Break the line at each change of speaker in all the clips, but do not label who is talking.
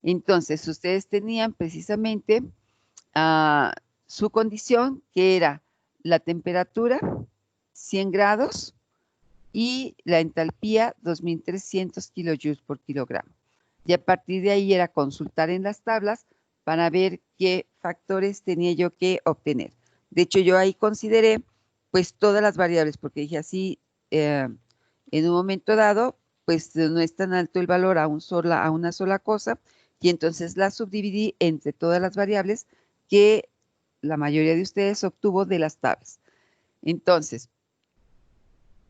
Entonces, ustedes tenían precisamente su condición, que era la temperatura, 100 grados, y la entalpía, 2300 kilojoules por kilogramo. Y a partir de ahí era consultar en las tablas para ver qué factores tenía yo que obtener. De hecho, yo ahí consideré pues todas las variables, porque dije así, en un momento dado, pues no es tan alto el valor a una sola cosa, y entonces la subdividí entre todas las variables que la mayoría de ustedes obtuvo de las tablas. Entonces,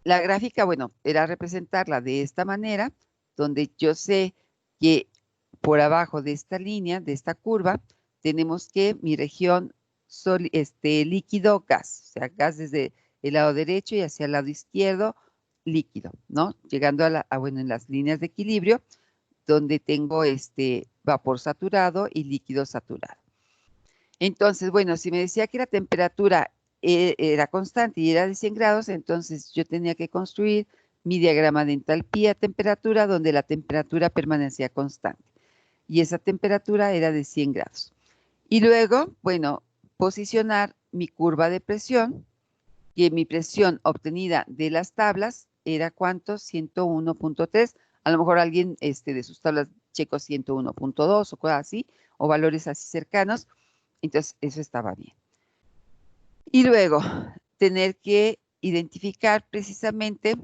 la gráfica, bueno, era representarla de esta manera, donde yo sé que por abajo de esta línea, de esta curva, tenemos que mi región líquido, gas, o sea, gas desde el lado derecho y hacia el lado izquierdo, líquido, ¿no? Llegando bueno, en las líneas de equilibrio, donde tengo vapor saturado y líquido saturado. Entonces, bueno, si me decía que la temperatura era constante y era de 100 grados, entonces yo tenía que construir mi diagrama de entalpía temperatura, donde la temperatura permanecía constante. Y esa temperatura era de 100 grados. Y luego, bueno, posicionar mi curva de presión, que mi presión obtenida de las tablas era ¿cuánto? 101.3. A lo mejor alguien de sus tablas checó 101.2 o cosas así, o valores así cercanos. Entonces, eso estaba bien. Y luego, tener que identificar precisamente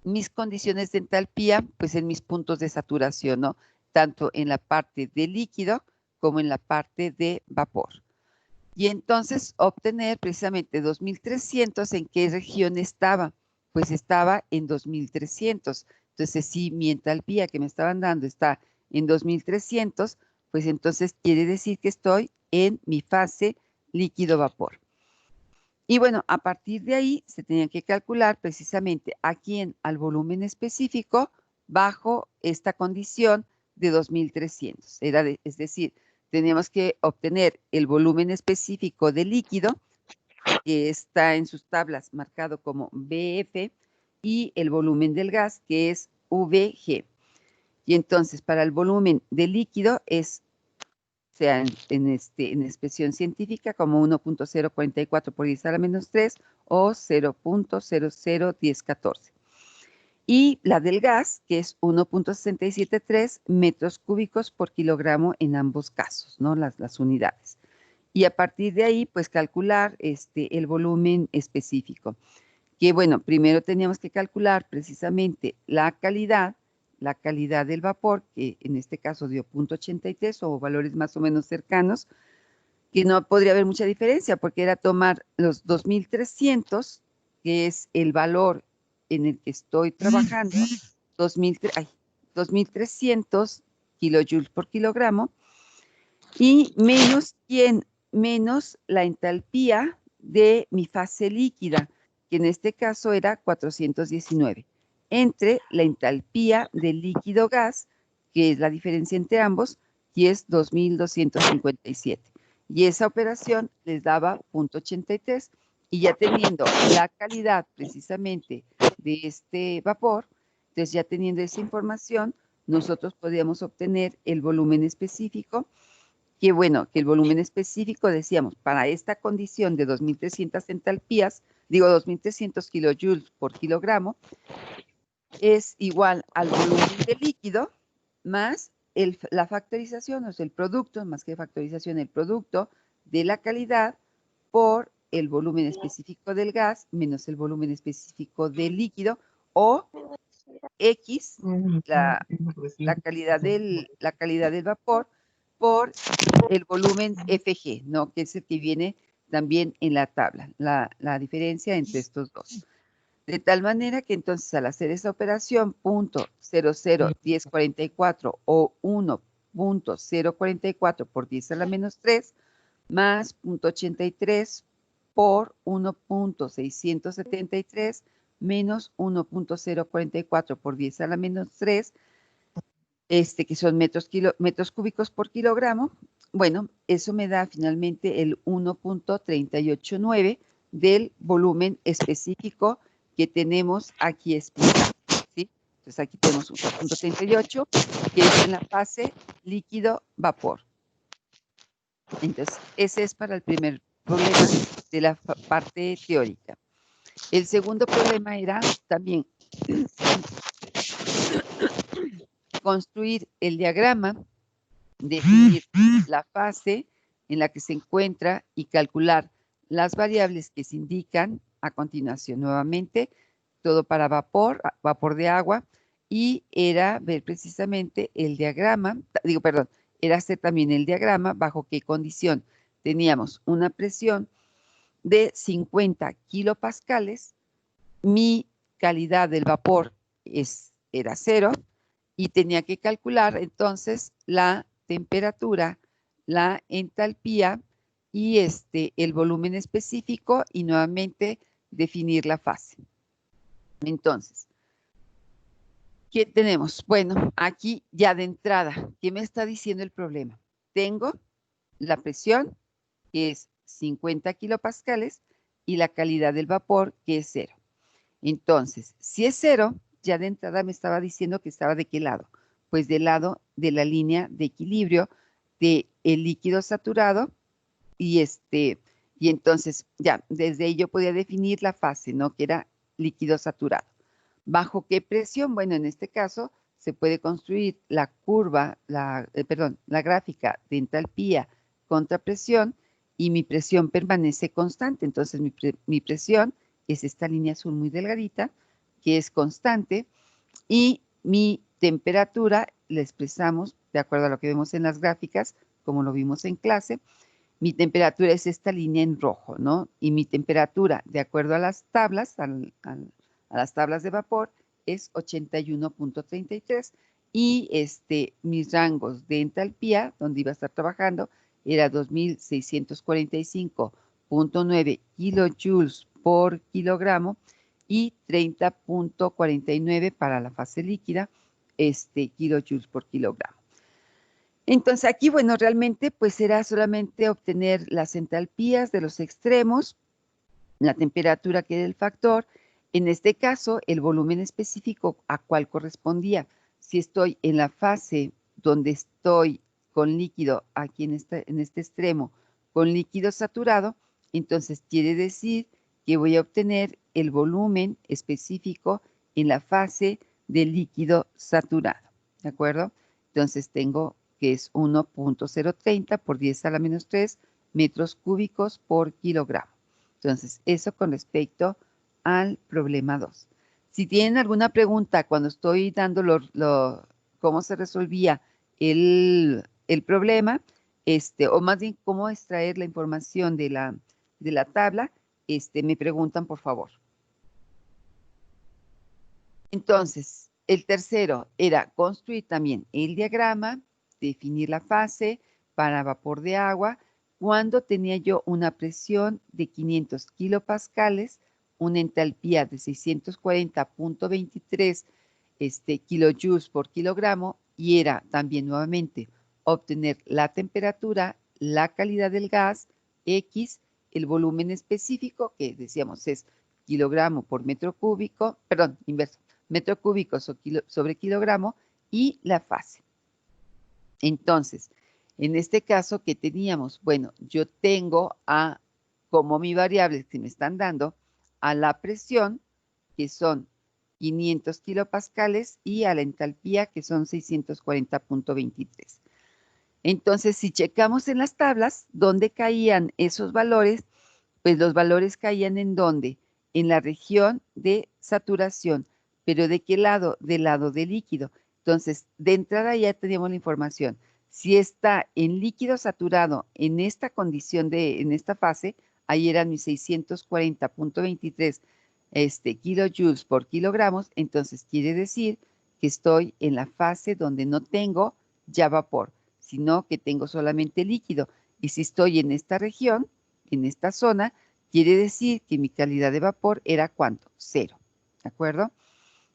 mis condiciones de entalpía, pues en mis puntos de saturación, ¿no? Tanto en la parte de líquido como en la parte de vapor. Y entonces obtener precisamente 2300, ¿en qué región estaba? Pues estaba en 2300. Entonces, si mi entalpía que me estaban dando está en 2300, pues entonces quiere decir que estoy en mi fase líquido-vapor. Y bueno, a partir de ahí se tenía que calcular precisamente a quién, al volumen específico, bajo esta condición de 2300. Es decir, teníamos que obtener el volumen específico de líquido, que está en sus tablas marcado como BF, y el volumen del gas, que es VG. Y entonces, para el volumen de líquido es, sea en expresión científica, como 1.044 por 10 a la menos 3 o 0.001014. Y la del gas, que es 1.673 metros cúbicos por kilogramo en ambos casos, ¿no? Las unidades. Y a partir de ahí, pues calcular el volumen específico. Que bueno, primero teníamos que calcular precisamente la calidad del vapor, que en este caso dio 0.83 o valores más o menos cercanos, que no podría haber mucha diferencia porque era tomar los 2300, que es el valor en el que estoy trabajando, 2300 kilojoules por kilogramo, y menos la entalpía de mi fase líquida, que en este caso era 419, entre la entalpía del líquido gas, que es la diferencia entre ambos, y es 2257. Y esa operación les daba 0.83, y ya teniendo la calidad precisamente de este vapor, entonces ya teniendo esa información, nosotros podíamos obtener el volumen específico, que bueno, que el volumen específico, decíamos, para esta condición de 2300 entalpías, 2300 kilojoules por kilogramo, es igual al volumen de líquido más la factorización, o sea, el producto, más que factorización, el producto de la calidad por el volumen específico del gas menos el volumen específico del líquido, o X, la calidad del vapor, por el volumen FG, ¿no? Que es el que viene también en la tabla, la diferencia entre estos dos. De tal manera que entonces al hacer esa operación, 0.001044 o 1.044 por 10 a la menos 3 más 0.83 por 1.673 menos 1.044 por 10 a la menos 3, que son metros cúbicos por kilogramo. Bueno, eso me da finalmente el 1.389 del volumen específico que tenemos aquí explicado, ¿sí? Entonces aquí tenemos 1.38, que es en la fase líquido, vapor. Entonces, ese es para el primer problema de la parte teórica. El segundo problema era también construir el diagrama, definir la fase en la que se encuentra y calcular las variables que se indican a continuación. Nuevamente, todo para vapor, vapor de agua, y era ver precisamente el diagrama, era hacer también el diagrama bajo qué condición teníamos una presión de 50 kilopascales, mi calidad del vapor era 0 y tenía que calcular entonces la temperatura, la entalpía y el volumen específico y nuevamente definir la fase. Entonces, ¿qué tenemos? Bueno, aquí ya de entrada, ¿qué me está diciendo el problema? Tengo la presión, que es 50 kilopascales, y la calidad del vapor, que es 0. Entonces, si es 0, ya de entrada me estaba diciendo que estaba ¿de qué lado? Pues del lado de la línea de equilibrio del líquido saturado y entonces ya desde ahí yo podía definir la fase, ¿no? Que era líquido saturado. ¿Bajo qué presión? Bueno, en este caso se puede construir la curva, la gráfica de entalpía contra presión y mi presión permanece constante. Entonces mi presión es esta línea azul muy delgadita que es constante y mi temperatura la expresamos de acuerdo a lo que vemos en las gráficas, como lo vimos en clase. Mi temperatura es esta línea en rojo, ¿no? Y mi temperatura, de acuerdo a las tablas, a las tablas de vapor, es 81.33 y mis rangos de entalpía, donde iba a estar trabajando, era 2645.9 kilojoules por kilogramo y 30.49 para la fase líquida, kilojoules por kilogramo. Entonces aquí, bueno, realmente pues era solamente obtener las entalpías de los extremos, la temperatura que era el factor, en este caso el volumen específico a cuál correspondía. Si estoy en la fase donde estoy con líquido, aquí en este extremo, con líquido saturado, entonces quiere decir que voy a obtener el volumen específico en la fase de líquido saturado, ¿de acuerdo? Entonces tengo que es 1.030 por 10 a la menos 3 metros cúbicos por kilogramo. Entonces, eso con respecto al problema 2. Si tienen alguna pregunta cuando estoy dando cómo se resolvía el problema, o más bien cómo extraer la información de la tabla, me preguntan por favor. Entonces, el tercero era construir también el diagrama, definir la fase para vapor de agua, cuando tenía yo una presión de 500 kilopascales, una entalpía de 640.23 kilojoules por kilogramo, y era también nuevamente obtener la temperatura, la calidad del gas, X, el volumen específico, que decíamos es kilogramo por metro cúbico, perdón, inverso, metro cúbico sobre kilogramo, y la fase. Entonces, en este caso, ¿qué teníamos? Bueno, yo tengo como mi variable que me están dando, a la presión, que son 500 kilopascales, y a la entalpía, que son 640.23. Entonces, si checamos en las tablas, ¿dónde caían esos valores? Pues los valores caían ¿en dónde? En la región de saturación. ¿Pero de qué lado? Del lado de líquido. Entonces, de entrada ya teníamos la información. Si está en líquido saturado en esta condición en esta fase, ahí eran mis 640.23 kilojoules por kilogramos, entonces quiere decir que estoy en la fase donde no tengo ya vapor, sino que tengo solamente líquido. Y si estoy en esta región, en esta zona, quiere decir que mi calidad de vapor era ¿cuánto? 0, ¿de acuerdo?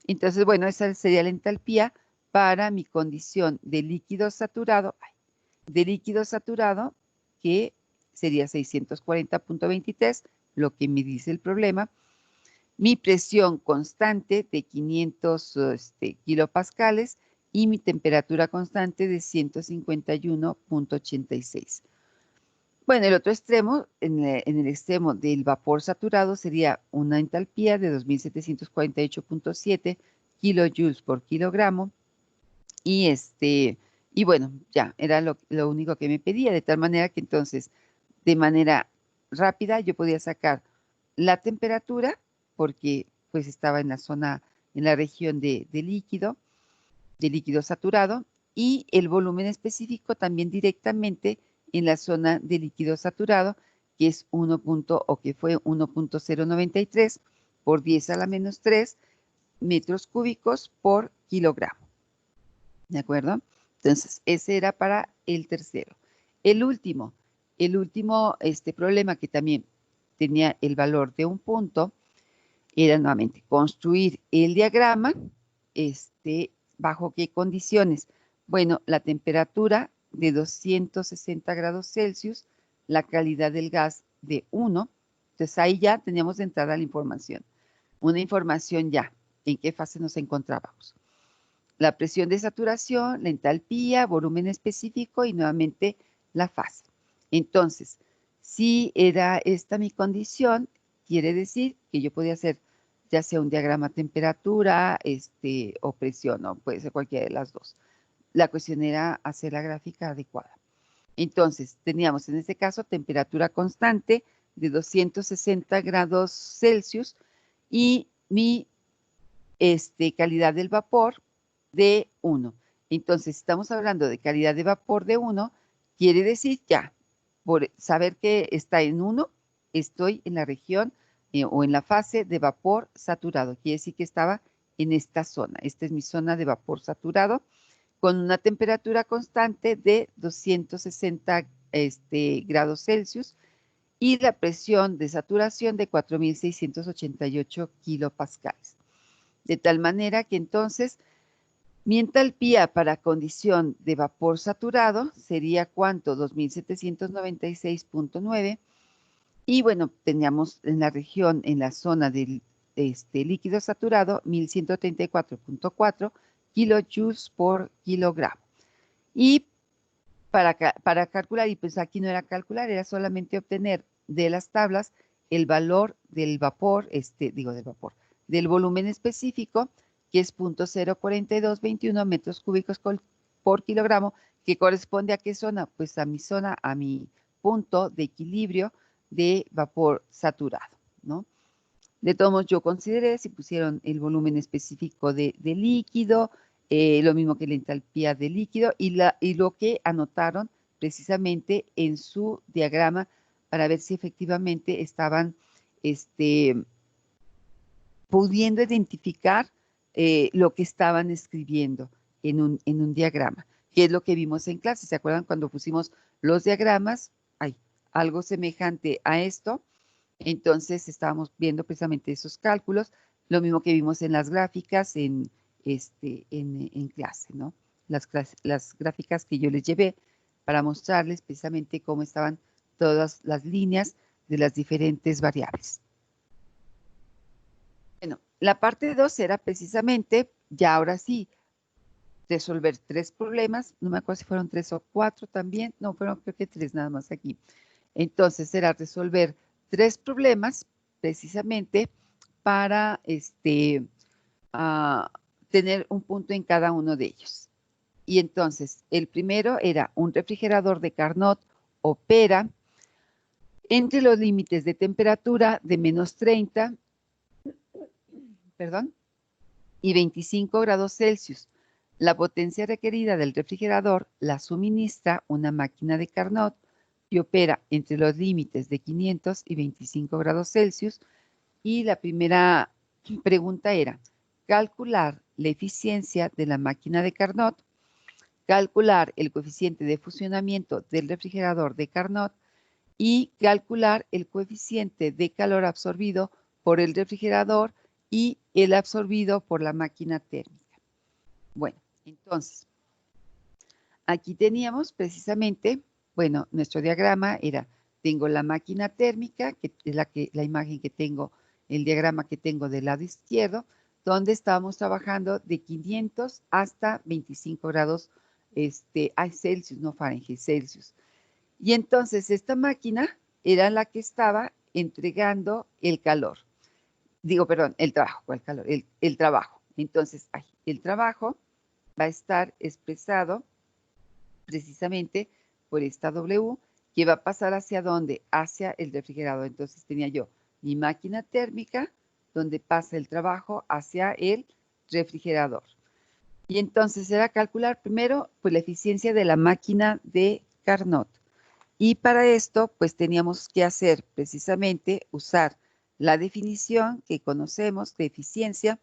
Entonces, bueno, esa sería la entalpía para mi condición de líquido saturado, que sería 640.23, lo que me dice el problema. Mi presión constante de 500 kilopascales y mi temperatura constante de 151.86. Bueno, el otro extremo, en el extremo del vapor saturado sería una entalpía de 2748.7 kilojoules por kilogramo. Y bueno, ya, era lo único que me pedía, de tal manera que entonces, de manera rápida, yo podía sacar la temperatura, porque pues estaba en la zona, en la región de líquido saturado, y el volumen específico también directamente en la zona de líquido saturado, que es que fue 1.093 por 10 a la menos 3 metros cúbicos por kilogramo. ¿De acuerdo? Entonces, ese era para el tercero. El último problema que también tenía el valor de un punto era nuevamente construir el diagrama, ¿bajo qué condiciones? Bueno, la temperatura de 260 grados Celsius, la calidad del gas de 1. Entonces, ahí ya teníamos de entrada la información. Una información ya, en qué fase nos encontrábamos. La presión de saturación, la entalpía, volumen específico y nuevamente la fase. Entonces, si era esta mi condición, quiere decir que yo podía hacer ya sea un diagrama temperatura o presión, o puede ser cualquiera de las dos. La cuestión era hacer la gráfica adecuada. Entonces, teníamos en este caso temperatura constante de 260 grados Celsius y mi calidad del vapor de 1. Entonces, estamos hablando de calidad de vapor de 1, quiere decir ya, por saber que está en 1, estoy en la región o en la fase de vapor saturado. Quiere decir que estaba en esta zona. Esta es mi zona de vapor saturado con una temperatura constante de 260 grados Celsius y la presión de saturación de 4.688 kilopascales. De tal manera que entonces mi entalpía para condición de vapor saturado sería ¿cuánto? 2796.9. Y bueno, teníamos en la región, en la zona del líquido saturado, 1134.4 kilojoules por kilogramo. Y para calcular, y pues aquí no era calcular, era solamente obtener de las tablas el valor del vapor, del volumen específico, que es 0.04221 metros cúbicos por kilogramo, que corresponde a qué zona, pues a mi zona, a mi punto de equilibrio de vapor saturado, ¿no? De todos modos, yo consideré si pusieron el volumen específico de líquido, lo mismo que la entalpía de líquido y lo que anotaron precisamente en su diagrama para ver si efectivamente estaban pudiendo identificar lo que estaban escribiendo en un diagrama, que es lo que vimos en clase. ¿Se acuerdan cuando pusimos los diagramas? Hay algo semejante a esto. Entonces estábamos viendo precisamente esos cálculos, lo mismo que vimos en las gráficas en clase, ¿no? Las gráficas que yo les llevé para mostrarles precisamente cómo estaban todas las líneas de las diferentes variables. Bueno, la parte 2 era precisamente, ya ahora sí, resolver 3 problemas, no me acuerdo si fueron 3 o 4 también, no, fueron creo que 3 nada más aquí. Entonces era resolver 3 problemas precisamente para tener un punto en cada uno de ellos. Y entonces el primero era un refrigerador de Carnot opera entre los límites de temperatura de menos 30, y 25 grados Celsius. La potencia requerida del refrigerador la suministra una máquina de Carnot y opera entre los límites de 500 y 25 grados Celsius. Y la primera pregunta era calcular la eficiencia de la máquina de Carnot, calcular el coeficiente de funcionamiento del refrigerador de Carnot y calcular el coeficiente de calor absorbido por el refrigerador y el absorbido por la máquina térmica. Bueno, entonces, aquí teníamos precisamente, bueno, nuestro diagrama era, tengo la máquina térmica, que es la imagen que tengo, el diagrama que tengo del lado izquierdo, donde estábamos trabajando de 500 hasta 25 grados Celsius, no Fahrenheit, Celsius. Y entonces esta máquina era la que estaba entregando el calor. Digo, perdón, el trabajo, ¿cuál calor? El trabajo. Entonces, el trabajo va a estar expresado precisamente por esta W, que va a pasar hacia dónde, hacia el refrigerador. Entonces tenía yo mi máquina térmica, donde pasa el trabajo hacia el refrigerador. Y entonces era calcular primero pues la eficiencia de la máquina de Carnot. Y para esto pues teníamos que hacer precisamente usar la definición que conocemos de eficiencia,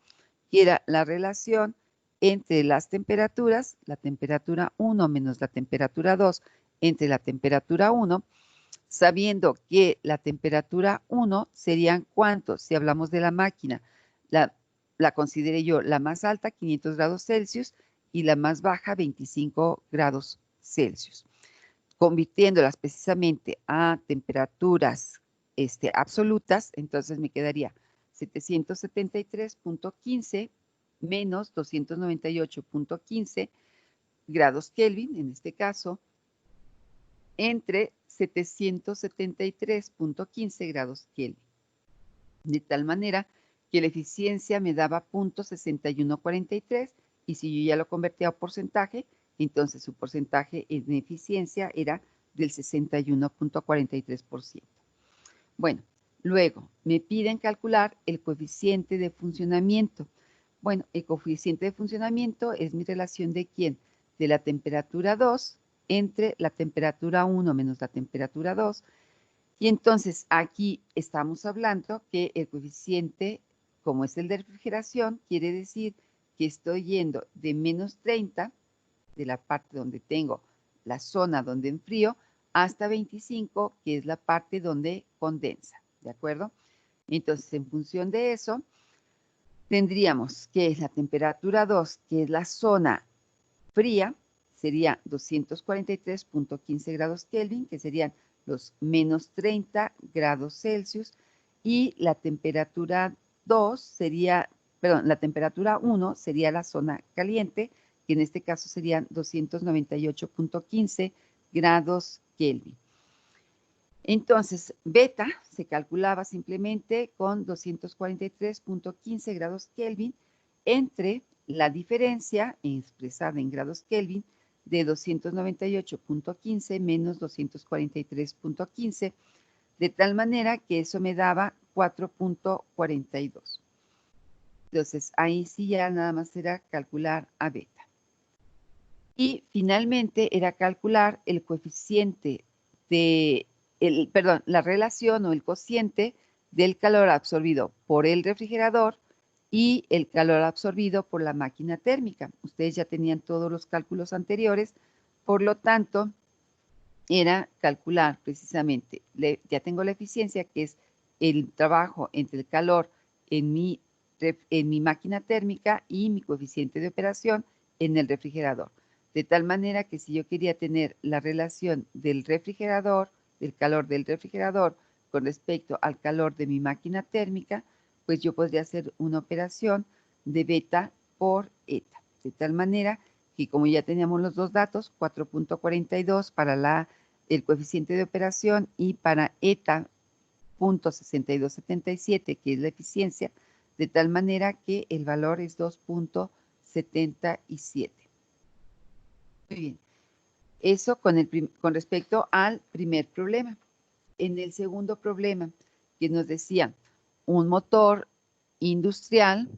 que era la relación entre las temperaturas, la temperatura 1 menos la temperatura 2 entre la temperatura 1, sabiendo que la temperatura 1 serían ¿cuántos? Si hablamos de la máquina, la consideré yo la más alta, 500 grados Celsius, y la más baja, 25 grados Celsius. Convirtiéndolas precisamente a temperaturas absolutas, entonces me quedaría 773.15 menos 298.15 grados Kelvin, en este caso, entre 773.15 grados Kelvin. De tal manera que la eficiencia me daba 0.6143, y si yo ya lo convertía a porcentaje, entonces su porcentaje en eficiencia era del 61.43%. Bueno, luego me piden calcular el coeficiente de funcionamiento. Bueno, el coeficiente de funcionamiento es mi relación de ¿quién? De la temperatura 2 entre la temperatura 1 menos la temperatura 2. Y entonces aquí estamos hablando que el coeficiente, como es el de refrigeración, quiere decir que estoy yendo de menos 30, de la parte donde tengo la zona donde enfrío, hasta 25, que es la parte donde condensa, ¿de acuerdo? Entonces, en función de eso, tendríamos que la temperatura 2, que es la zona fría, sería 243.15 grados Kelvin, que serían los menos 30 grados Celsius, y la temperatura 2 sería, perdón, la temperatura 1 sería la zona caliente, que en este caso serían 298.15 grados Kelvin. Entonces, beta se calculaba simplemente con 243.15 grados Kelvin entre la diferencia expresada en grados Kelvin de 298.15 menos 243.15, de tal manera que eso me daba 4.42. Entonces, ahí sí ya nada más era calcular a beta. Y finalmente era calcular el coeficiente de, la relación o el cociente del calor absorbido por el refrigerador y el calor absorbido por la máquina térmica. Ustedes ya tenían todos los cálculos anteriores, por lo tanto, era calcular precisamente, ya tengo la eficiencia, que es el trabajo entre el calor en mi máquina térmica y mi coeficiente de operación en el refrigerador. De tal manera que si yo quería tener la relación del refrigerador, del calor del refrigerador con respecto al calor de mi máquina térmica, pues yo podría hacer una operación de beta por eta. De tal manera que como ya teníamos los dos datos, 4.42 para el coeficiente de operación y para eta 0.6277, que es la eficiencia, de tal manera que el valor es 2.77. Muy bien. Eso con respecto al primer problema. En el segundo problema, que nos decía, un motor industrial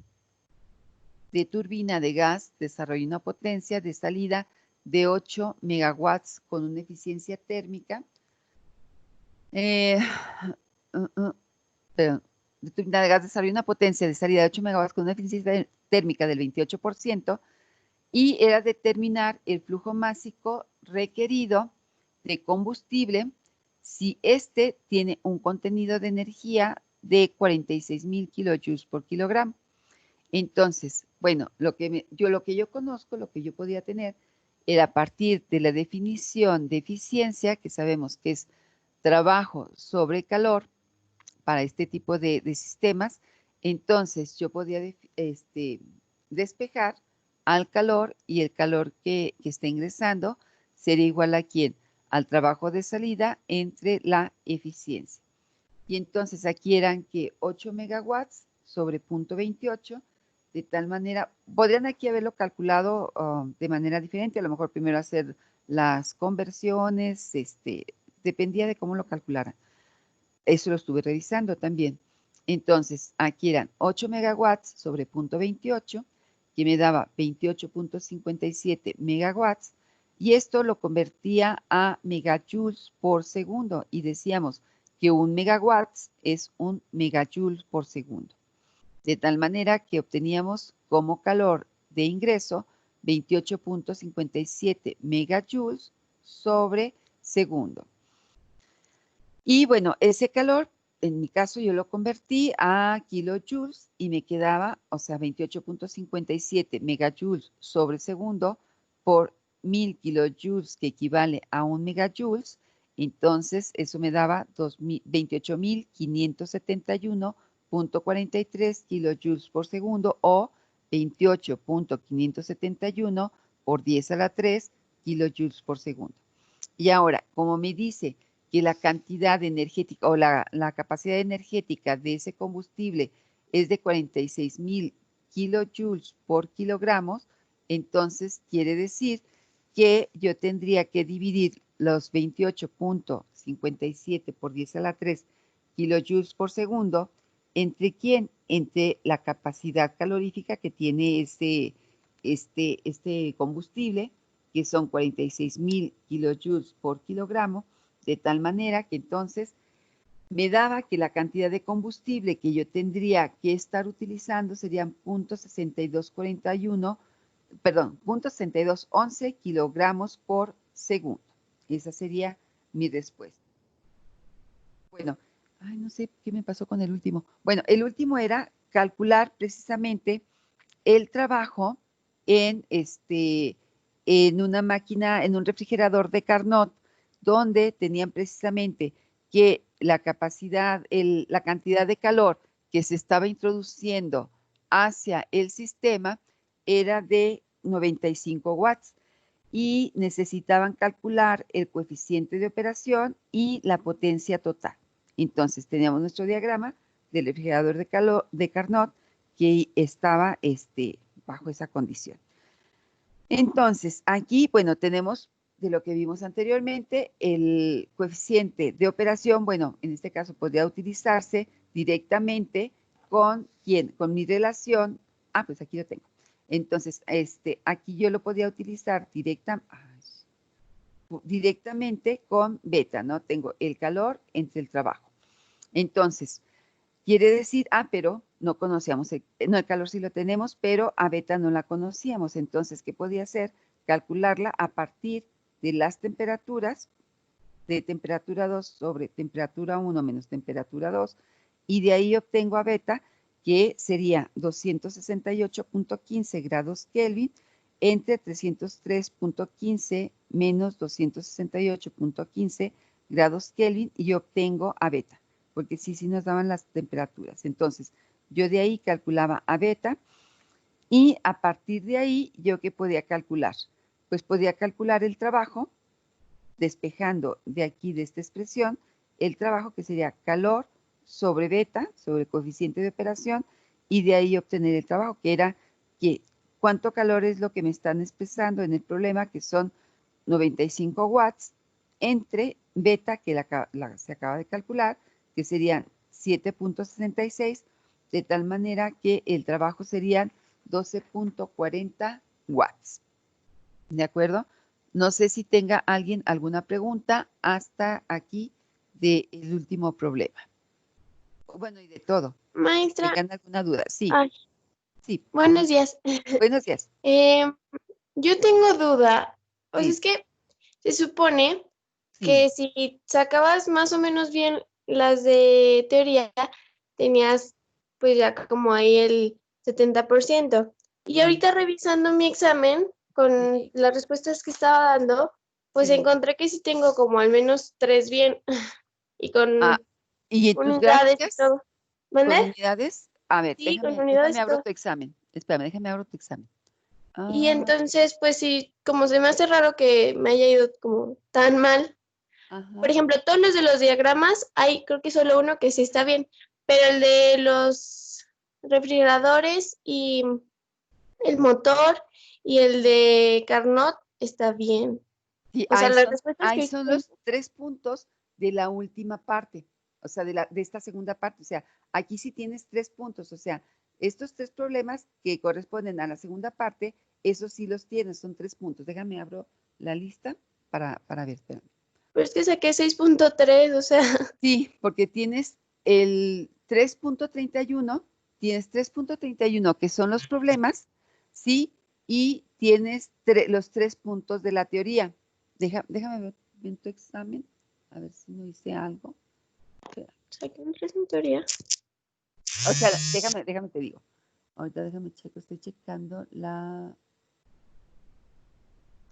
de turbina de gas desarrolla una potencia de salida de 8 megawatts con una eficiencia térmica de turbina de gas desarrolla una potencia de salida de 8 megawatts con una eficiencia térmica del 28%, y era determinar el flujo másico requerido de combustible si este tiene un contenido de energía de 46,000 kilojoules por kilogramo. Entonces, bueno, lo que yo conozco, lo que yo podía tener, era a partir de la definición de eficiencia, que sabemos que es trabajo sobre calor para este tipo de sistemas, Entonces, yo podía despejar al calor y el calor que está ingresando sería igual a ¿quién? Al trabajo de salida entre la eficiencia. Y entonces aquí eran que 8 megawatts sobre 0.28, de tal manera, podrían aquí haberlo calculado de manera diferente, a lo mejor primero hacer las conversiones, dependía de cómo lo calcularan. Eso lo estuve revisando también. Entonces, aquí eran 8 megawatts sobre 0.28, que me daba 28.57 megawatts, y esto lo convertía a megajoules por segundo, y decíamos que un megawatts es un megajoule por segundo. De tal manera que obteníamos como calor de ingreso 28.57 megajoules sobre segundo. Y bueno, ese calor, en mi caso, yo lo convertí a kilojoules y me quedaba, o sea, 28.57 megajoules sobre segundo por 1000 kilojoules, que equivale a 1 megajoules. Entonces, eso me daba 28.571.43 kilojoules por segundo o 28.571 por 10 a la 3 kilojoules por segundo. Y ahora, como me dice que la cantidad energética o la capacidad energética de ese combustible es de 46,000 kilojoules por kilogramos, entonces quiere decir que yo tendría que dividir los 28.57 por 10 a la 3 kilojoules por segundo, ¿entre quién? Entre la capacidad calorífica que tiene este combustible, que son 46,000 kilojoules por kilogramo, de tal manera que entonces me daba que la cantidad de combustible que yo tendría que estar utilizando serían 0.6211 kilogramos por segundo. Esa sería mi respuesta. Bueno, no sé qué me pasó con el último. Bueno, el último era calcular precisamente el trabajo en una máquina, en un refrigerador de Carnot, donde tenían precisamente que la capacidad, la cantidad de calor que se estaba introduciendo hacia el sistema era de 95 watts y necesitaban calcular el coeficiente de operación y la potencia total. Entonces teníamos nuestro diagrama del refrigerador de Carnot que estaba bajo esa condición. Entonces, aquí, bueno, tenemos de lo que vimos anteriormente, el coeficiente de operación, bueno, en este caso podría utilizarse directamente con ¿quién? Con mi relación, pues aquí lo tengo. Entonces, aquí yo lo podía utilizar directamente con beta, ¿no? Tengo el calor entre el trabajo. Entonces, quiere decir, pero no conocíamos, el calor sí lo tenemos, pero a beta no la conocíamos. Entonces, ¿qué podía hacer? Calcularla a partir de las temperaturas, de temperatura 2 sobre temperatura 1 menos temperatura 2, y de ahí obtengo a beta, que sería 268.15 grados Kelvin entre 303.15 menos 268.15 grados Kelvin, y obtengo a beta, porque sí nos daban las temperaturas. Entonces, yo de ahí calculaba a beta, y a partir de ahí, ¿yo qué podía calcular? Pues podía calcular el trabajo, despejando de aquí, de esta expresión, el trabajo que sería calor sobre beta, sobre el coeficiente de operación, y de ahí obtener el trabajo, que era que cuánto calor es lo que me están expresando en el problema, que son 95 watts, entre beta, que se acaba de calcular, que serían 7.66, de tal manera que el trabajo serían 12.40 watts. ¿De acuerdo? No sé si tenga alguien alguna pregunta hasta aquí del último problema. Bueno, y de todo.
Maestra.
¿Tengan alguna duda? Sí.
Ay,
sí.
Buenos días.
Buenos días.
Yo tengo duda. Pues
Sí.
es que se supone que si sacabas más o menos bien las de teoría, tenías pues ya como ahí el 70%. Y ahorita revisando mi examen con las respuestas que estaba dando, pues encontré que sí tengo como al menos 3 bien y con
¿Y en tus
unidades y
gráficas?
todo.
¿Con
¿Mandé?
unidades? A ver,
Sí, con
déjame
unidades
abro
todo.
tu examen. Espérame, déjame abro tu examen.
Y
Ah,
entonces, pues sí, como se me hace raro que me haya ido como tan mal. Por
ajá.
ejemplo, todos los de los diagramas, hay creo que solo uno que sí está bien, pero el de los refrigeradores y el motor y el de Carnot está bien.
Sí,
O sea, las respuestas
ahí
que
son
son,
los 3 puntos de la última parte, o sea, de esta segunda parte. O sea, aquí sí tienes 3 puntos. O sea, estos 3 problemas que corresponden a la segunda parte, esos sí los tienes, son 3 puntos. Déjame abro la lista para ver, espérame.
pero es que saqué 6.3, o sea,
Sí, porque tienes el 3.31, tienes 3.31 que son los problemas, ¿sí? Y tienes los 3 puntos de la teoría. Déjame ver bien tu examen, a ver si no hice algo. Espera.
saqué un 3 en teoría.
O sea, déjame te digo. Ahorita déjame estoy checando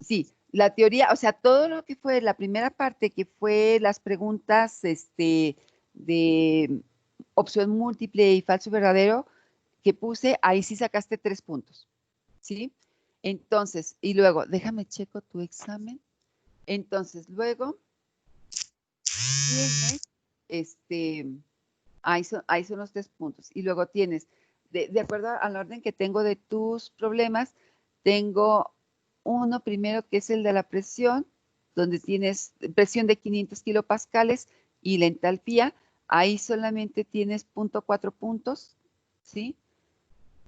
Sí, la teoría, o sea, todo lo que fue la primera parte, que fue las preguntas de opción múltiple y falso verdadero, que puse, ahí sí sacaste 3 puntos, ¿sí? Entonces, y luego, déjame checo tu examen. Entonces, luego, tienes, ahí son los 3 puntos. Y luego tienes, de acuerdo al orden que tengo de tus problemas, tengo uno primero que es el de la presión, donde tienes presión de 500 kilopascales y la entalpía. Ahí solamente tienes 0.4 puntos, ¿sí?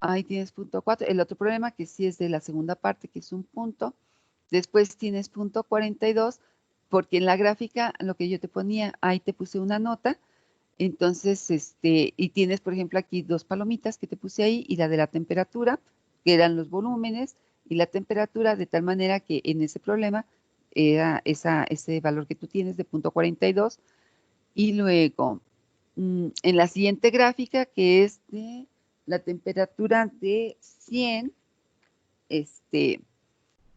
Ahí tienes 0.4. El otro problema que sí es de la segunda parte, que es un punto. Después tienes 0.42, porque en la gráfica, lo que yo te ponía, ahí te puse una nota. Entonces, y tienes, por ejemplo, aquí 2 palomitas que te puse ahí y la de la temperatura, que eran los volúmenes y la temperatura, de tal manera que en ese problema era ese valor que tú tienes de 0.42. Y luego, en la siguiente gráfica, que es de la temperatura de 100,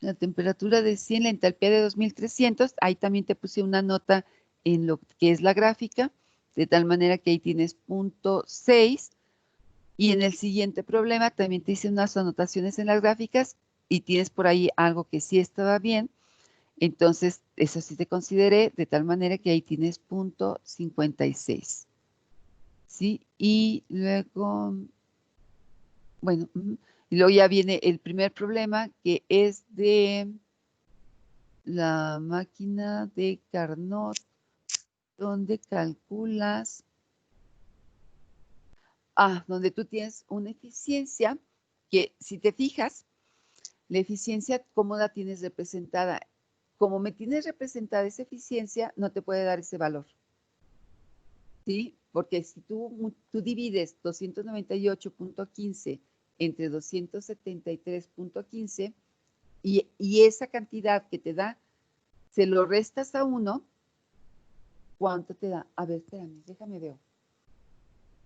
la temperatura de 100, la entalpía de 2300, ahí también te puse una nota en lo que es la gráfica, de tal manera que ahí tienes 0.6, y en el siguiente problema también te hice unas anotaciones en las gráficas y tienes por ahí algo que sí estaba bien, entonces eso sí te consideré, de tal manera que ahí tienes 0.56, ¿sí? Y luego, bueno, y luego ya viene el primer problema, que es de la máquina de Carnot, donde calculas, donde tú tienes una eficiencia que, si te fijas, la eficiencia, ¿cómo la tienes representada? Como me tienes representada esa eficiencia, no te puede dar ese valor, ¿sí? Porque si tú divides 298.15 entre 273.15 y esa cantidad que te da, se lo restas a 1, ¿cuánto te da? A ver, espérame, déjame ver.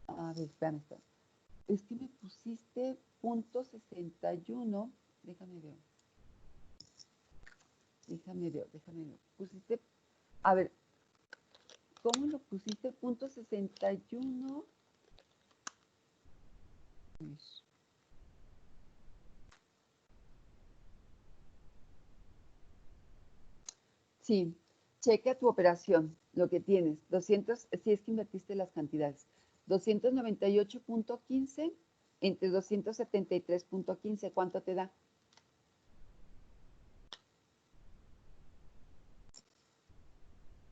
A ver, espérame. Es que me pusiste .61. Déjame ver. Déjame ver. Pusiste, a ver, ¿cómo lo pusiste? .61. Sí, checa tu operación, lo que tienes. 200, si es que invertiste las cantidades. 298.15 entre 273.15, ¿cuánto te da?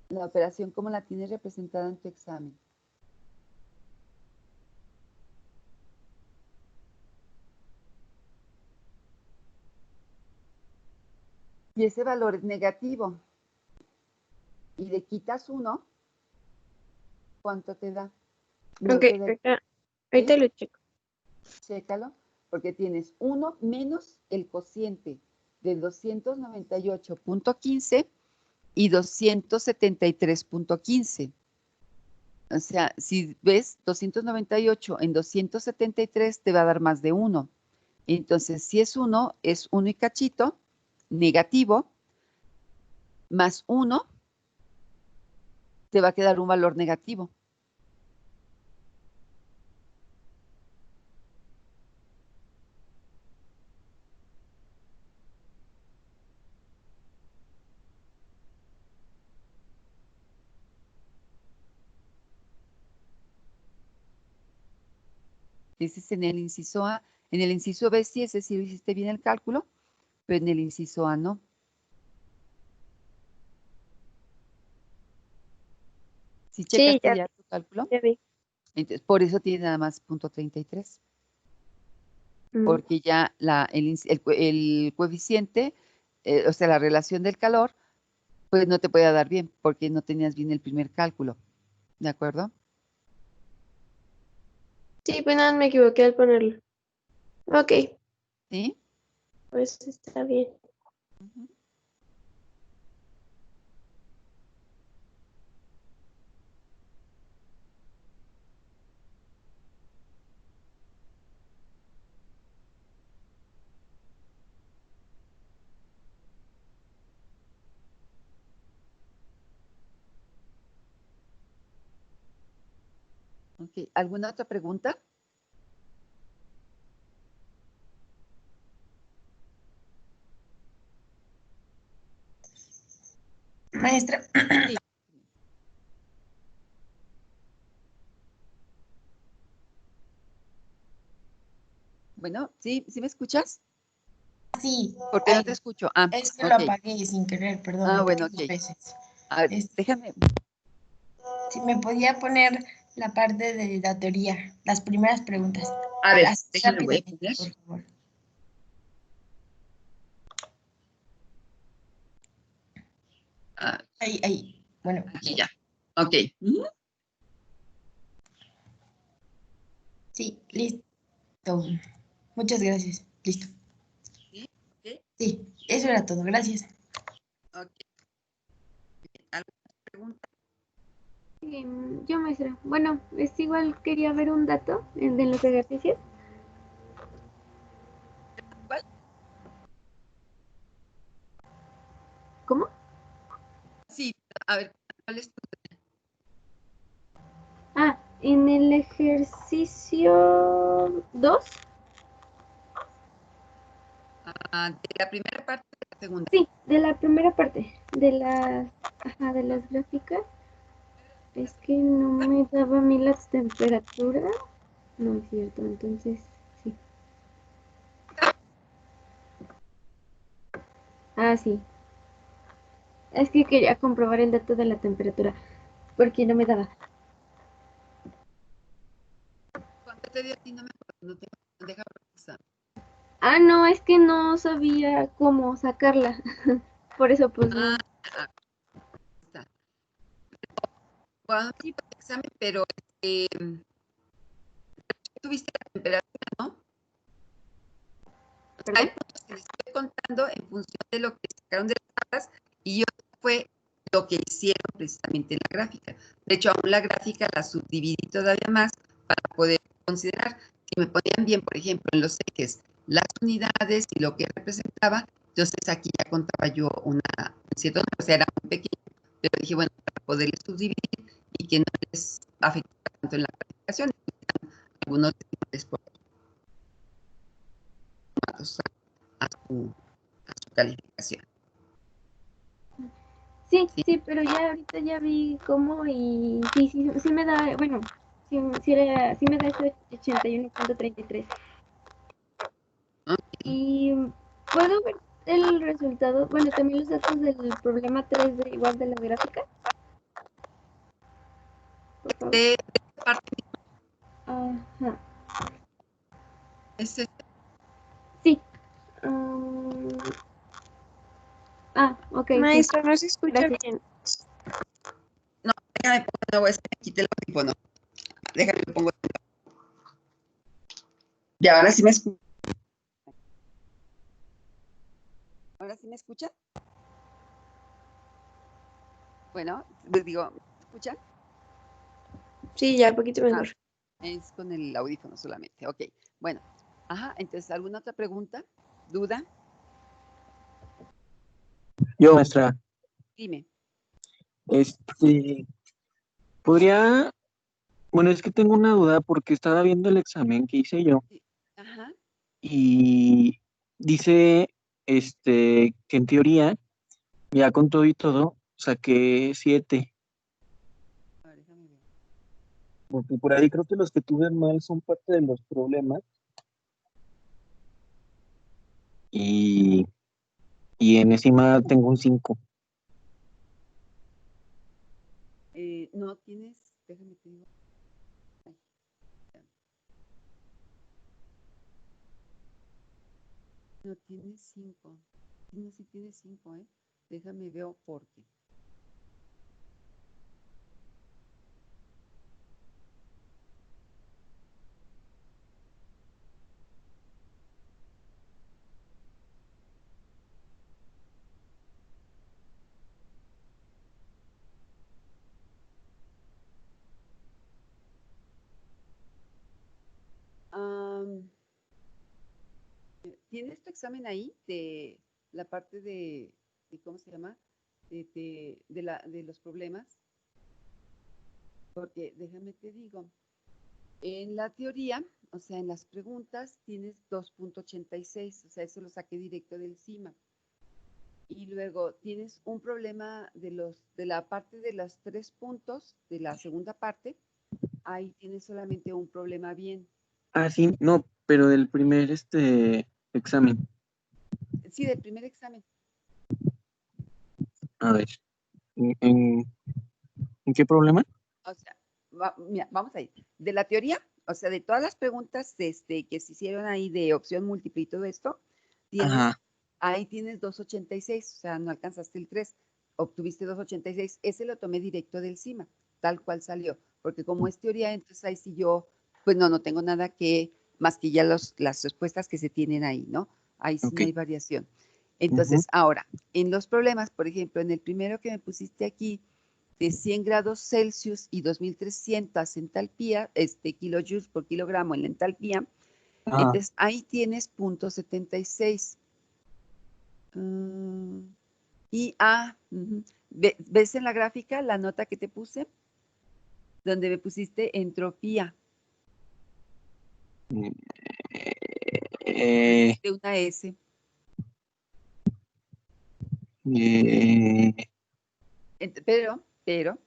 La operación, ¿cómo la tienes representada en tu examen? Y ese valor es negativo y le quitas 1, ¿cuánto te da? No
Ok,
te da,
ahorita
¿sí?
lo checo.
Chécalo, porque tienes 1 menos el cociente de 298.15 y 273.15. O sea, si ves 298 en 273 te va a dar más de 1. Entonces, si es 1 y cachito, negativo, más 1, te va a quedar un valor negativo. Ese es en el inciso A. En el inciso B sí, ese sí lo hiciste bien el cálculo, pero en el inciso A no. ¿Sí checaste
ya
ya tu cálculo?
vi.
Entonces, por eso tiene nada más punto 33.
Mm.
Porque ya el coeficiente, o sea, la relación del calor, pues no te puede dar bien, porque no tenías bien el primer cálculo. ¿De acuerdo?
Sí, pues nada, me equivoqué al ponerlo. Ok,
¿Sí?
pues está bien.
Ujú. Ok, ¿alguna otra pregunta?
Maestra,
Sí. Bueno, ¿sí? ¿Sí me escuchas?
sí,
¿Por qué no te escucho? Ah,
es que lo
ok.
apagué sin querer, perdón,
Ah, bueno,
dos
ok.
veces.
A ver,
Este,
déjame.
si me podía poner la parte de la teoría, las primeras preguntas.
A ver,
Así
déjame, voy a
rápidamente,
poner.
por favor.
Ah,
Ahí. Bueno,
aquí ya. Ok. Ujú.
sí, listo. Muchas gracias. Listo.
Sí, ok.
Sí, eso era todo. Gracias.
Ok. ¿Alguna pregunta?
Yo, maestra. Bueno, es igual quería ver un dato de los ejercicios.
¿Cuál?
¿Cómo?
Sí, a ver, ¿cuál es tu?
Ah, en el ejercicio 2.
Ah, de la primera parte de la segunda.
Sí, de la primera parte, de las gráficas. Es que no me daba a mí las temperaturas. No es cierto, entonces sí. Ah, sí. Es que quería comprobar el dato de la temperatura, porque no me daba.
¿Cuánto te dio a ti? No me acuerdo. No tengo, déjame revisar.
Ah, no, es que no sabía cómo sacarla. Por eso, pues
Ah,
no.
está. Bueno, sí, para el examen, pero tuviste la temperatura, ¿no? O sea, hay
¿Perdón?
puntos que les estoy contando en función de lo que sacaron de las tablas y yo fue lo que hicieron precisamente en la gráfica. De hecho, aún la gráfica la subdividí todavía más para poder considerar. Si me ponían bien, por ejemplo, en los ejes, las unidades y lo que representaba, entonces aquí ya contaba yo un cierto número, o sea, era muy pequeño, pero dije, bueno, para poder subdividir y que no les afectara tanto en la calificación, algunos decimales por tomados a su calificación.
Sí,
¿Sí?
sí, pero ya ahorita ya vi cómo y sí me da, bueno, sí me da ese 81.33.
Ok.
Y puedo ver el resultado, bueno, también los datos del problema 3 igual de la gráfica, por favor.
De esta parte
Ajá,
es
sí. Ok, sí,
Maestra, no se escucha
gracias.
bien.
no, déjame poner, no, es que me quité el audífono. Déjame pongo. Ya, ahora sí me escucha. ¿Ahora sí me escucha? Bueno, les digo, ¿me escuchan?
Sí, ya, un poquito
Ah,
mejor.
es con el audífono solamente. Ok, bueno. Ajá, entonces, ¿alguna otra pregunta? ¿Duda?
Yo, maestra,
Dime.
este, podría, bueno, es que tengo una duda porque estaba viendo el examen que hice yo
Sí. Ajá.
y dice, que en teoría, ya con todo y todo, saqué 7.
A ver, déjame ver.
porque por ahí creo que los que tuve mal son parte de los problemas y, y en encima tengo un 5.
No tienes, déjame te digo. Ay, espérame. No tienes 5. No, sí tienes 5, ¿eh? Déjame veo por qué. Am, ¿Tienes tu examen ahí de la parte de ¿cómo se llama? De los problemas. Porque déjame te digo, en la teoría, o sea, en las preguntas tienes 2.86, o sea, eso lo saqué directo del CIMA. Y luego tienes un problema de la parte de los 3 puntos, de la segunda parte, ahí tienes solamente un problema bien.
Ah, sí, no, pero del primer examen.
Sí, del primer examen.
A ver, ¿en, en- en qué problema?
O sea, mira, vamos a ir. De la teoría, o sea, de todas las preguntas que se hicieron ahí de opción múltiple y todo esto,
Ajá,
ahí tienes 2.86, o sea, no alcanzaste el 3, obtuviste 2.86. Ese lo tomé directo del CIMA, tal cual salió, porque como es teoría, entonces ahí sí yo, pues no tengo nada más que ya las respuestas que se tienen ahí, ¿no? Ahí sí
ok.
no hay variación.
Ujú.
Entonces, ahora, en los problemas, por ejemplo, en el primero que me pusiste aquí, de 100 grados Celsius y 2300 entalpía, kilojoules por kilogramo en la entalpía,
Ah,
entonces ahí tienes .76. ¿Ves en la gráfica la nota que te puse? Donde me pusiste entropía.
eh,
De una S.
eh,
Pero,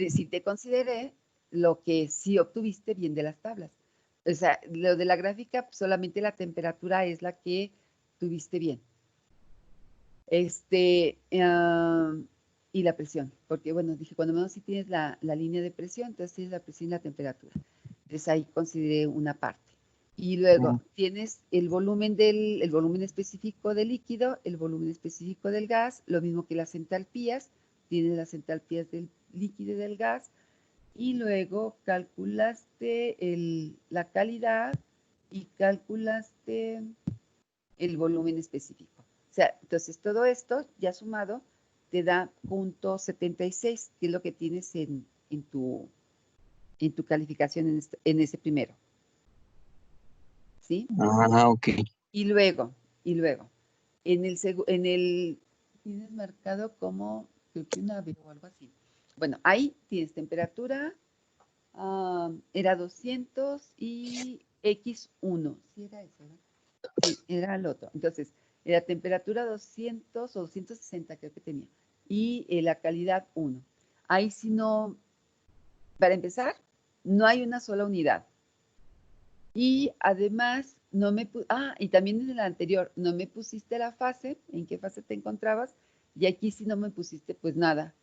sí te consideré lo que sí obtuviste bien de las tablas. O sea, lo de la gráfica, solamente la temperatura es la que tuviste bien. Y la presión, porque bueno, dije, cuando menos si tienes la línea de presión, entonces tienes la presión y la temperatura. Entonces ahí consideré una parte. Y luego tienes el volumen específico del líquido, el volumen específico del gas, lo mismo que las entalpías, tienes las entalpías del líquido y del gas, y luego calculaste la calidad y calculaste el volumen específico. O sea, entonces todo esto ya sumado te da .76, que es lo que tienes en tu calificación en ese primero. ¿Sí?
ok.
Y luego, tienes marcado como, creo que una B o algo así. Bueno, ahí tienes temperatura, era 200 y X1. ¿Sí era eso, no? Sí, era el otro. Entonces, la temperatura 200 o 260 creo que tenía. Y la calidad 1. Ahí sí no, para empezar, no hay una sola unidad. Y además, y también en el anterior, no me pusiste la fase, en qué fase te encontrabas, y aquí sí no me pusiste pues nada,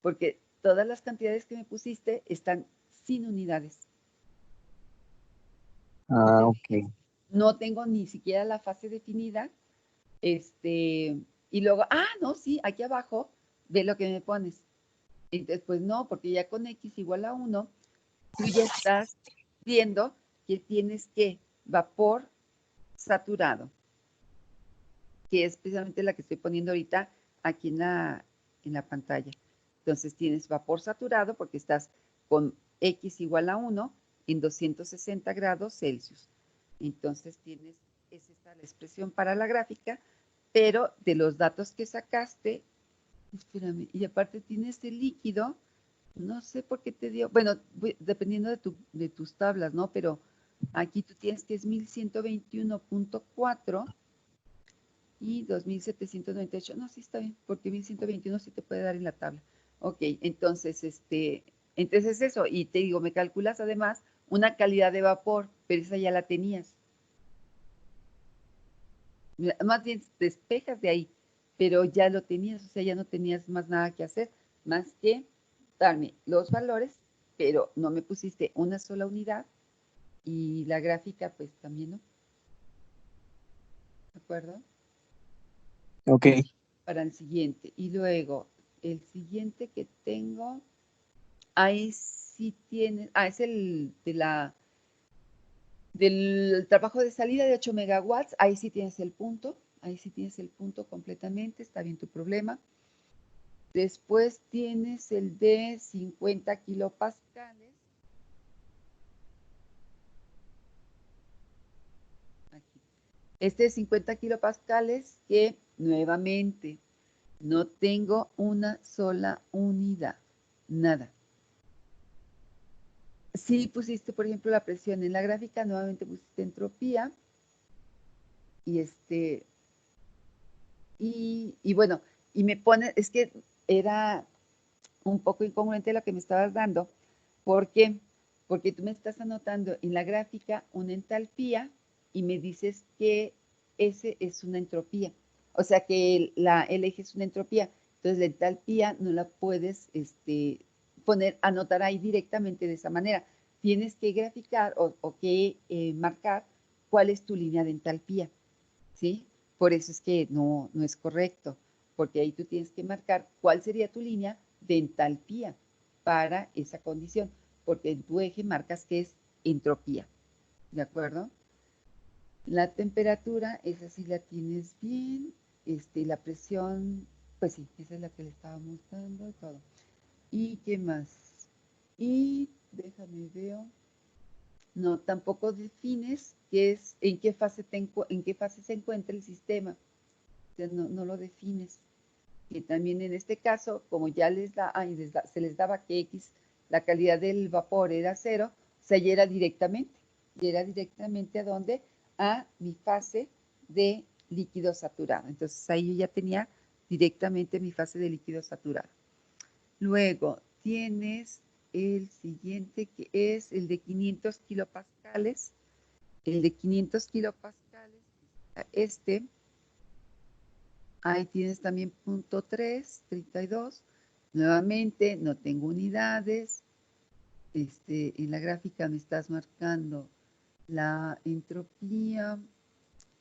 porque todas las cantidades que me pusiste están sin unidades. ¿Sí te
Ok.
fijas? No tengo ni siquiera la fase definida. Y luego, no, sí, aquí abajo, ve lo que me pones. Entonces, pues no, porque ya con X igual a 1, tú ya estás viendo que tienes que vapor saturado, que es precisamente la que estoy poniendo ahorita aquí en la pantalla. Entonces tienes vapor saturado porque estás con X igual a 1 en 260 grados Celsius. Entonces es esta la expresión para la gráfica, pero de los datos que sacaste, espérame, y aparte tienes el líquido, no sé por qué te dio, bueno, dependiendo de tus tablas, ¿no? Pero aquí tú tienes que es 1121.4 y 2798. No, sí está bien, porque 1121 sí te puede dar en la tabla. Ok, entonces, Entonces eso, y te digo, me calculas además una calidad de vapor, pero esa ya la tenías. Más bien despejas de ahí, pero ya lo tenías, o sea, ya no tenías más nada que hacer, más que darme los valores, pero no me pusiste una sola unidad y la gráfica pues también no. ¿De acuerdo?
Ok.
Para el siguiente. Y luego, el siguiente que tengo, ahí sí tiene, es el de del trabajo de salida de 8 megawatts, ahí sí tienes el punto, completamente, está bien tu problema. Después tienes el de 50 kilopascales. Aquí. Este de 50 kilopascales que nuevamente no tengo una sola unidad, nada. Si pusiste, por ejemplo, la presión en la gráfica, nuevamente pusiste entropía y bueno, y me pone, es que era un poco incongruente lo que me estabas dando. ¿Por qué? Porque tú me estás anotando en la gráfica una entalpía y me dices que ese es una entropía. O sea que el eje es una entropía. Entonces la entalpía no la puedes anotar ahí directamente de esa manera. Tienes que graficar o que marcar cuál es tu línea de entalpía, ¿sí? Por eso es que no es correcto, porque ahí tú tienes que marcar cuál sería tu línea de entalpía para esa condición, porque en tu eje marcas que es entropía, ¿de acuerdo? La temperatura, esa sí la tienes bien, la presión, pues sí, esa es la que le estábamos dando y todo. ¿Y qué más? Y déjame ver. No, tampoco defines en qué fase se encuentra el sistema. O sea, no lo defines. Y también en este caso, como ya se les daba que X, la calidad del vapor era 0, o sea, ya era directamente a dónde, a mi fase de líquido saturado. Entonces ahí yo ya tenía directamente mi fase de líquido saturado. Luego tienes el siguiente que es el de 500 kilopascales. El de 500 kilopascales, ahí tienes también punto 3, 32. Nuevamente, no tengo unidades. En la gráfica me estás marcando la entropía,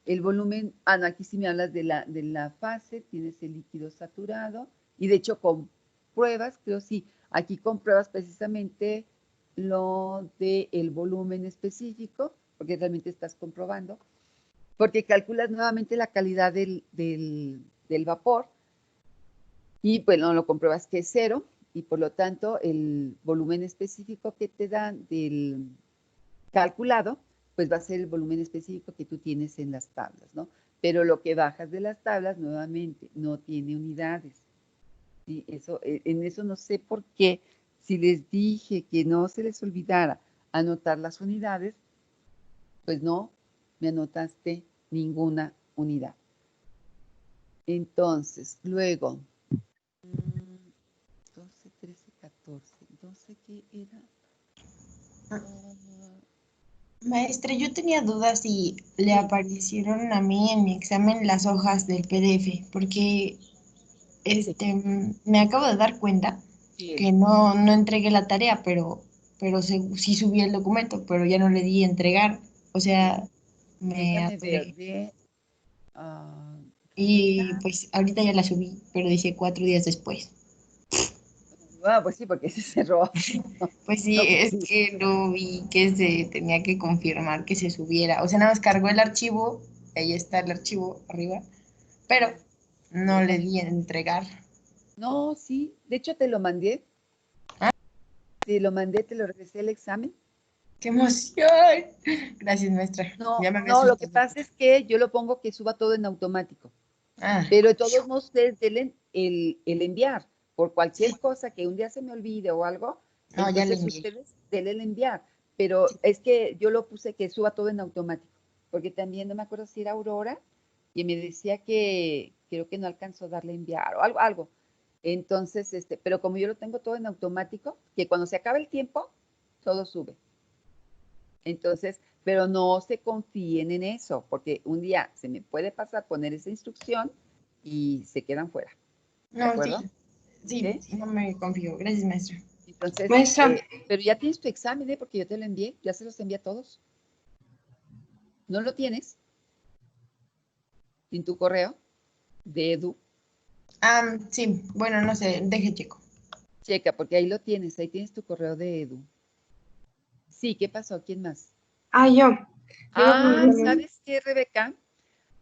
el volumen. No, aquí sí me hablas de la fase, tienes el líquido saturado. Y de hecho, con pruebas, creo sí, aquí compruebas precisamente lo del volumen específico, porque realmente estás comprobando, porque calculas nuevamente la calidad del vapor y bueno, lo compruebas que es 0 y por lo tanto el volumen específico que te dan del calculado, pues va a ser el volumen específico que tú tienes en las tablas, ¿no? Pero lo que bajas de las tablas nuevamente no tiene unidades. ¿Sí? En eso no sé por qué, si les dije que no se les olvidara anotar las unidades, pues no me anotaste ninguna unidad. Entonces, luego, 12, 13, 14, 12, ¿qué era?
Maestra, yo tenía dudas si le aparecieron a mí en mi examen las hojas del PDF, porque me acabo de dar cuenta que no entregué la tarea, pero sí subí el documento, pero ya no le di entregar. O sea, me
Déjame ver
atoré. Y pues ahorita ya la subí, pero dice 4 días después.
Pues sí, porque se cerró.
Pues sí,
No, pues
es
sí.
que no vi que se tenía que confirmar que se subiera. O sea, nada más cargó el archivo, ahí está el archivo arriba, pero no le di a entregar.
No, sí. De hecho, te lo mandé.
Ah.
Te lo regresé el examen.
¡Qué emoción! Gracias, maestra. Ya me había
No, lo que
asustado.
pasa es que yo lo pongo que suba todo en automático.
Ah,
Pero de todos modos, ustedes denle el enviar. Por cualquier cosa que un día se me olvide o algo,
no, ya le
entonces
envié.
ustedes denle el enviar. Pero es que yo lo puse que suba todo en automático. Porque también no me acuerdo si era Aurora y me decía que creo que no alcanzó a darle enviar o algo. Entonces, pero como yo lo tengo todo en automático, que cuando se acaba el tiempo, todo sube. Entonces, pero no se confíen en eso, porque un día se me puede pasar poner esa instrucción y se quedan fuera. ¿De
No,
acuerdo?
sí, no me confío. Gracias, maestra.
Entonces,
Maestra.
pero ya tienes tu examen, porque yo te lo envié, ya se los envié a todos. ¿No lo tienes? ¿En tu correo? De Edu.
Sí, bueno, no sé, deje checo.
Checa, porque ahí lo tienes, ahí tienes tu correo de Edu. Sí, ¿qué pasó? ¿Quién más?
Yo.
¿Sabes qué, Rebeca?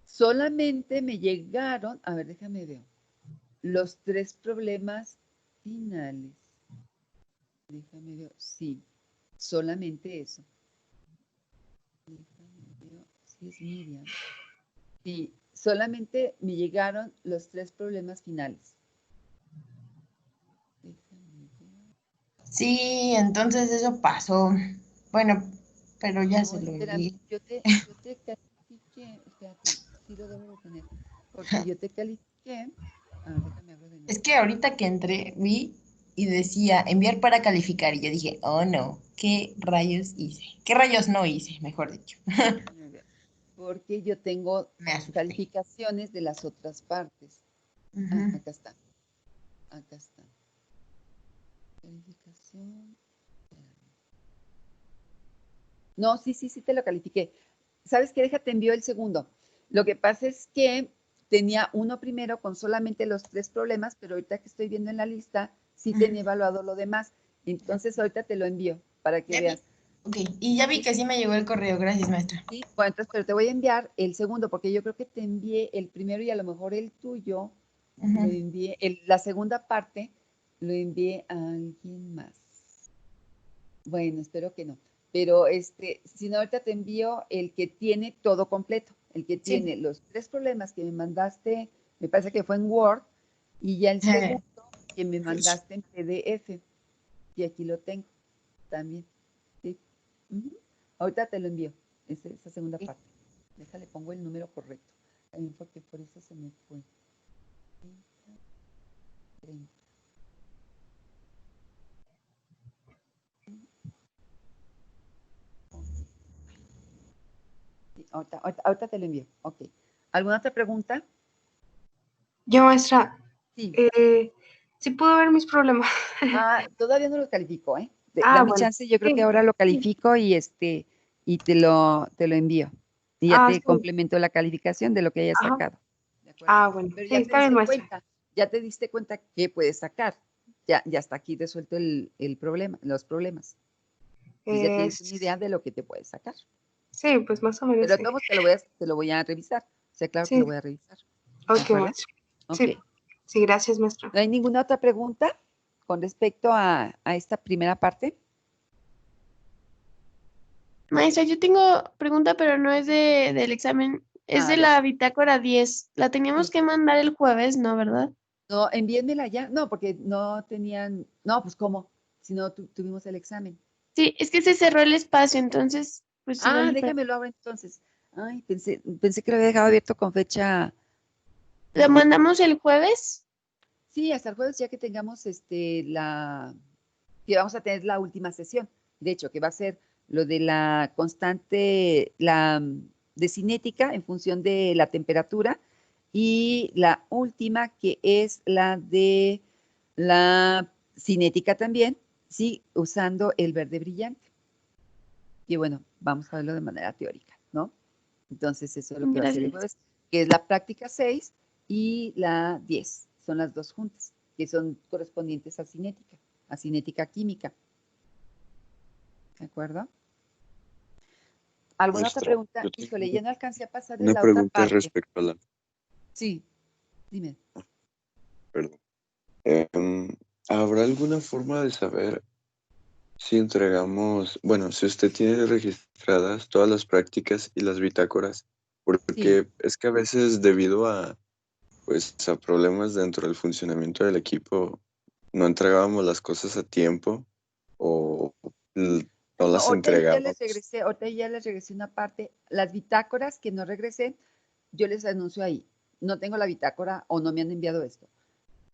Solamente me llegaron, a ver, déjame ver, los 3 problemas finales. Déjame ver, sí, solamente eso. Déjame ver, sí es Miriam. Sí, solamente me llegaron los 3 problemas finales. Déjame ver.
Sí, entonces eso pasó. Bueno, pero ya
No,
se lo
espérame,
di.
yo te califiqué, espérate, sí lo debo de tener, porque yo te califiqué, déjame abrir de nuevo.
Es que ahorita que entré, vi y decía enviar para calificar. Y yo dije, oh no, ¿qué rayos hice? ¿Qué rayos no hice, mejor dicho?
Déjame ver, porque yo tengo
Me asusté.
calificaciones de las otras partes.
Ujú.
Acá está. Acá está. Calificación. No, sí te lo califiqué. ¿Sabes qué? Déjate envío el segundo. Lo que pasa es que tenía uno primero con solamente los 3 problemas, pero ahorita que estoy viendo en la lista, sí tenía evaluado lo demás. Entonces ahorita te lo envío para que
Ya vi.
veas.
Ok, y ya vi que sí me llegó el correo. Gracias, maestra.
Sí, bueno, entonces, pero te voy a enviar el segundo, porque yo creo que te envié el primero y a lo mejor el tuyo lo
Ujú.
envié, la segunda parte lo envié a alguien más. Bueno, espero que no. Pero si no, ahorita te envío el que tiene todo completo, el que
Sí.
tiene los 3 problemas que me mandaste, me parece que fue en Word, y ya el segundo que me mandaste en PDF. Y aquí lo tengo también. ¿Sí? Ujú. Ahorita te lo envío, esa segunda parte. Déjale, pongo el número correcto. También porque por eso se me fue. 30. Sí, ahorita te lo envío. Ok. ¿Alguna otra pregunta?
Yo, maestra.
Sí.
Sí puedo ver mis problemas.
Todavía no lo califico, ¿eh?
Ah,
Dame
bueno.
chance, yo creo
Sí.
que ahora lo califico y te lo envío. Y ya te
Sí.
complemento la calificación de lo que hayas
Ajá.
sacado. ¿De acuerdo?
Bueno.
Pero
Sí,
ya te
está bien,
diste
maestra.
cuenta, ya te diste cuenta que puedes sacar. Ya está aquí resuelto el problema, los problemas. Entonces ya tienes una idea de lo que te puedes sacar.
Sí, pues más o menos.
Pero
Sí.
todos te lo voy a revisar. O sea, claro que
Sí.
lo voy a revisar. ¿De
Ok,
acuerdo?
maestra.
Ok.
Sí. Sí, gracias, maestra.
¿No hay ninguna otra pregunta con respecto a esta primera parte?
Maestra, yo tengo pregunta, pero no es del examen, es
A
de
ver.
la bitácora 10. La teníamos
Sí.
que mandar el jueves, ¿no, verdad?
No, envíenmela ya. No, porque no tenían. No, pues ¿cómo? Si no tuvimos el examen.
Sí, es que se cerró el espacio, entonces, pues igual.
Déjamelo ahora entonces. Ay, pensé que lo había dejado abierto con fecha.
¿Lo mandamos el jueves?
Sí, hasta el jueves, ya que tengamos que vamos a tener la última sesión. De hecho, que va a ser lo de la constante, de cinética en función de la temperatura, y la última que es la de la cinética también, sí, usando el verde brillante. Y bueno, vamos a verlo de manera teórica, ¿no? Entonces, eso es lo que va a ser el
Gracias.
jueves, que es la práctica 6 y la 10. Son las dos juntas, que son correspondientes a cinética química. ¿De acuerdo? ¿Alguna otra
Maestra,
pregunta?
yo
Híjole,
tengo
ya no alcancé a pasar de
una
la otra
pregunta
parte.
respecto a la...
Sí, dime.
Perdón. ¿Habrá alguna forma de saber si entregamos, bueno, si usted tiene registradas todas las prácticas y las bitácoras? Porque
Sí.
es que a veces debido a, pues, a problemas dentro del funcionamiento del equipo, no entregábamos las cosas a tiempo o no
No,
las entregábamos.
ahorita ya les regresé una parte. Las bitácoras que no regresé, yo les anuncio ahí. No tengo la bitácora o no me han enviado esto.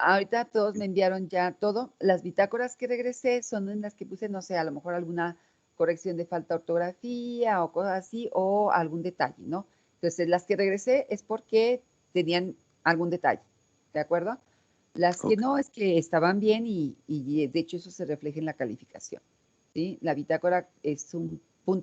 ahorita todos me enviaron ya todo. Las bitácoras que regresé son en las que puse, no sé, a lo mejor alguna corrección de falta de ortografía o cosas así, o algún detalle, ¿no? Entonces, las que regresé es porque tenían algún detalle, ¿de acuerdo? Las que
Ok.
no, es que estaban bien y de hecho eso se refleja en la calificación, ¿sí? La bitácora es un